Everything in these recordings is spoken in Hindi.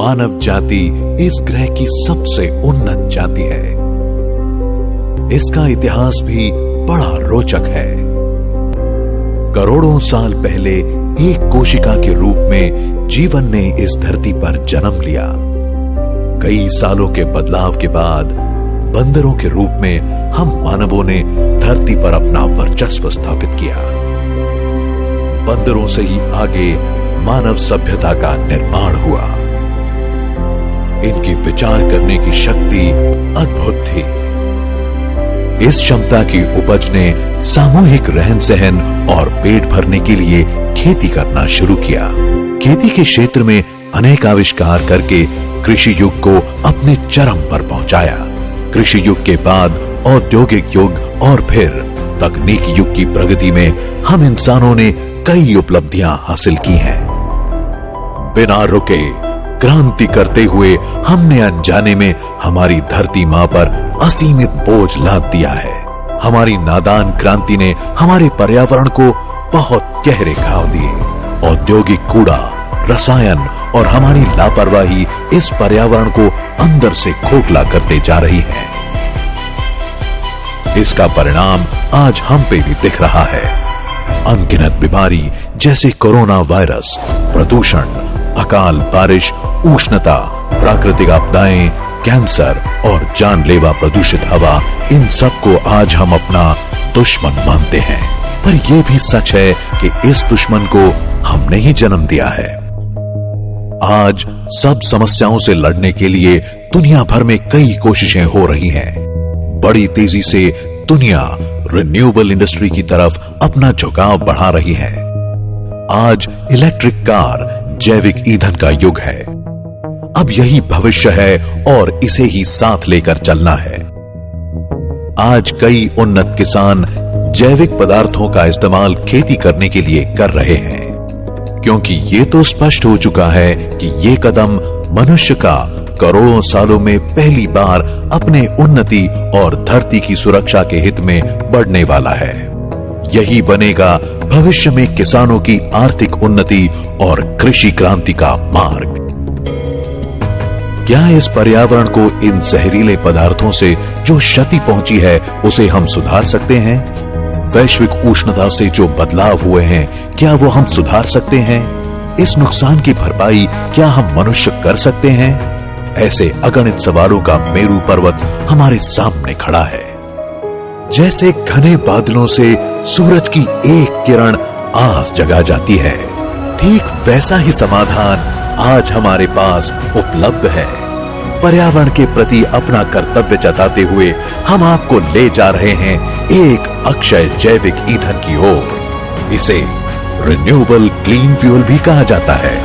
मानव जाति इस ग्रह की सबसे उन्नत जाति है। इसका इतिहास भी बड़ा रोचक है। करोड़ों साल पहले एक कोशिका के रूप में जीवन ने इस धरती पर जन्म लिया। कई सालों के बदलाव के बाद बंदरों के रूप में हम मानवों ने धरती पर अपना वर्चस्व स्थापित किया। बंदरों से ही आगे मानव सभ्यता का निर्माण हुआ। इनकी विचार करने की शक्ति अद्भुत थी। इस क्षमता की उपज ने सामूहिक रहन सहन और पेट भरने के लिए खेती करना शुरू किया। खेती के क्षेत्र में अनेक आविष्कार करके कृषि युग को अपने चरम पर पहुंचाया। कृषि युग के बाद औद्योगिक युग और फिर तकनीकी युग की प्रगति में हम इंसानों ने कई उपलब्धियां हासिल की हैं। बिना रुके क्रांति करते हुए हमने अनजाने में हमारी धरती मां पर असीमित बोझ लाद दिया है। हमारी नादान क्रांति ने हमारे पर्यावरण को बहुत गहरे घाव दिए। औद्योगिक कूड़ा, रसायन और हमारी लापरवाही इस पर्यावरण को अंदर से खोखला करते जा रही है। इसका परिणाम आज हम पे भी दिख रहा है। अनगिनत बीमारी जैसे कोरोना वायरस, प्रदूषण, अकाल बारिश, उष्णता, प्राकृतिक आपदाएं, कैंसर और जानलेवा प्रदूषित हवा, इन सब को आज हम अपना दुश्मन मानते हैं। पर यह भी सच है कि इस दुश्मन को हमने ही जन्म दिया है। आज सब समस्याओं से लड़ने के लिए दुनिया भर में कई कोशिशें हो रही हैं। बड़ी तेजी से दुनिया रिन्यूएबल इंडस्ट्री की तरफ अपना झुकाव बढ़ा रही है। आज इलेक्ट्रिक कार, जैविक ईंधन का युग है। अब यही भविष्य है और इसे ही साथ लेकर चलना है। आज कई उन्नत किसान जैविक पदार्थों का इस्तेमाल खेती करने के लिए कर रहे हैं, क्योंकि ये तो स्पष्ट हो चुका है कि ये कदम मनुष्य का करोड़ों सालों में पहली बार अपने उन्नति और धरती की सुरक्षा के हित में बढ़ने वाला है। यही बनेगा भविष्य में किसानों की आर्थिक उन्नति और कृषि क्रांति का मार्ग। क्या इस पर्यावरण को इन जहरीले पदार्थों से जो क्षति पहुंची है उसे हम सुधार सकते हैं? वैश्विक उष्णता से जो बदलाव हुए हैं, क्या वो हम सुधार सकते हैं? इस नुकसान की भरपाई क्या हम मनुष्य कर सकते हैं? ऐसे अगणित सवालों का मेरू पर्वत हमारे सामने खड़ा है। जैसे घने बादलों से सूरज की एक किरण आस जगा जाती है, ठीक वैसा ही समाधान आज हमारे पास उपलब्ध है। पर्यावरण के प्रति अपना कर्तव्य जताते हुए हम आपको ले जा रहे हैं एक अक्षय जैविक ईंधन की ओर। इसे रिन्यूएबल क्लीन फ्यूल भी कहा जाता है।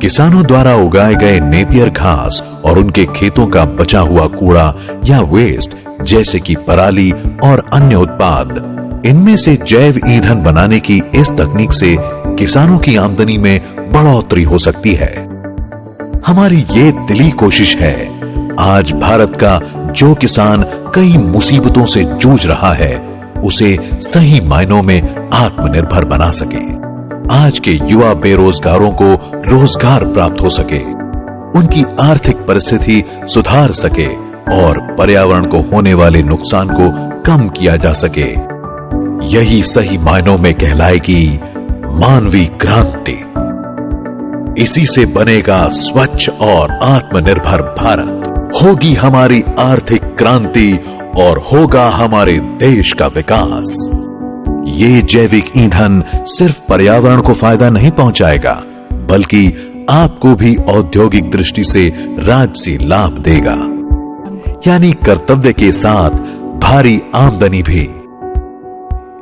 किसानों द्वारा उगाए गए नेपियर घास और उनके खेतों का बचा हुआ कूड़ा या वेस्ट जैसे कि पराली और अन्य उत्पाद, इनमें से जैव ईंधन बनाने की इस तकनीक से किसानों की आमदनी में बढ़ोतरी हो सकती है। हमारी ये दिली कोशिश है आज भारत का जो किसान कई मुसीबतों से जूझ रहा है उसे सही मायनों में आत्मनिर्भर बना सके। आज के युवा बेरोजगारों को रोजगार प्राप्त हो सके, उनकी आर्थिक परिस्थिति सुधार सके और पर्यावरण को होने वाले नुकसान को कम किया जा सके। यही सही मायनों में कहलाएगी मानवीय क्रांति। इसी से बनेगा स्वच्छ और आत्मनिर्भर भारत। होगी हमारी आर्थिक क्रांति और होगा हमारे देश का विकास। ये जैविक ईंधन सिर्फ पर्यावरण को फायदा नहीं पहुंचाएगा, बल्कि आपको भी औद्योगिक दृष्टि से राजसी लाभ देगा, यानी कर्तव्य के साथ भारी आमदनी भी।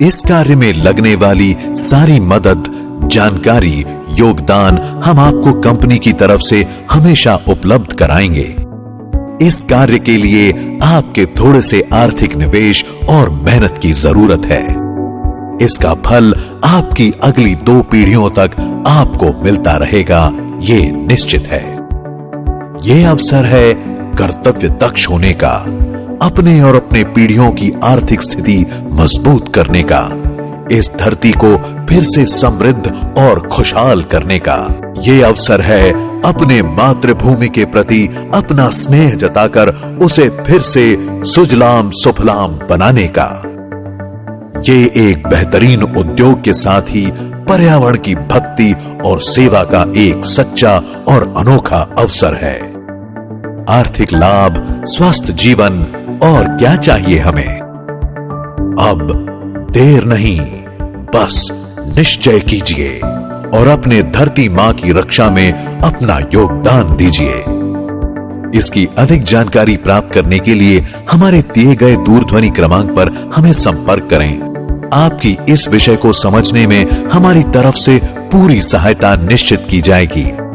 इस कार्य में लगने वाली सारी मदद, जानकारी, योगदान हम आपको कंपनी की तरफ से हमेशा उपलब्ध कराएंगे। इस कार्य के लिए आपके थोड़े से आर्थिक निवेश और मेहनत की जरूरत है। इसका फल आपकी अगली 2 पीढ़ियों तक आपको मिलता रहेगा, ये निश्चित है। ये अवसर है कर्तव्य दक्ष होने का, अपने और अपने पीढ़ियों की आर्थिक स्थिति मजबूत करने का, इस धरती को फिर से समृद्ध और खुशहाल करने का। ये अवसर है अपने मातृभूमि के प्रति अपना स्नेह जताकर उसे फिर से सुजलाम सुफलाम बनाने का। ये एक बेहतरीन उद्योग के साथ ही पर्यावरण की भक्ति और सेवा का एक सच्चा और अनोखा अवसर है। आर्थिक लाभ, स्वस्थ जीवन और क्या चाहिए हमें। अब देर नहीं, बस निश्चय कीजिए और अपने धरती मां की रक्षा में अपना योगदान दीजिए। इसकी अधिक जानकारी प्राप्त करने के लिए हमारे दिए गए दूरध्वनि क्रमांक पर हमें संपर्क करें। आपकी इस विषय को समझने में हमारी तरफ से पूरी सहायता निश्चित की जाएगी।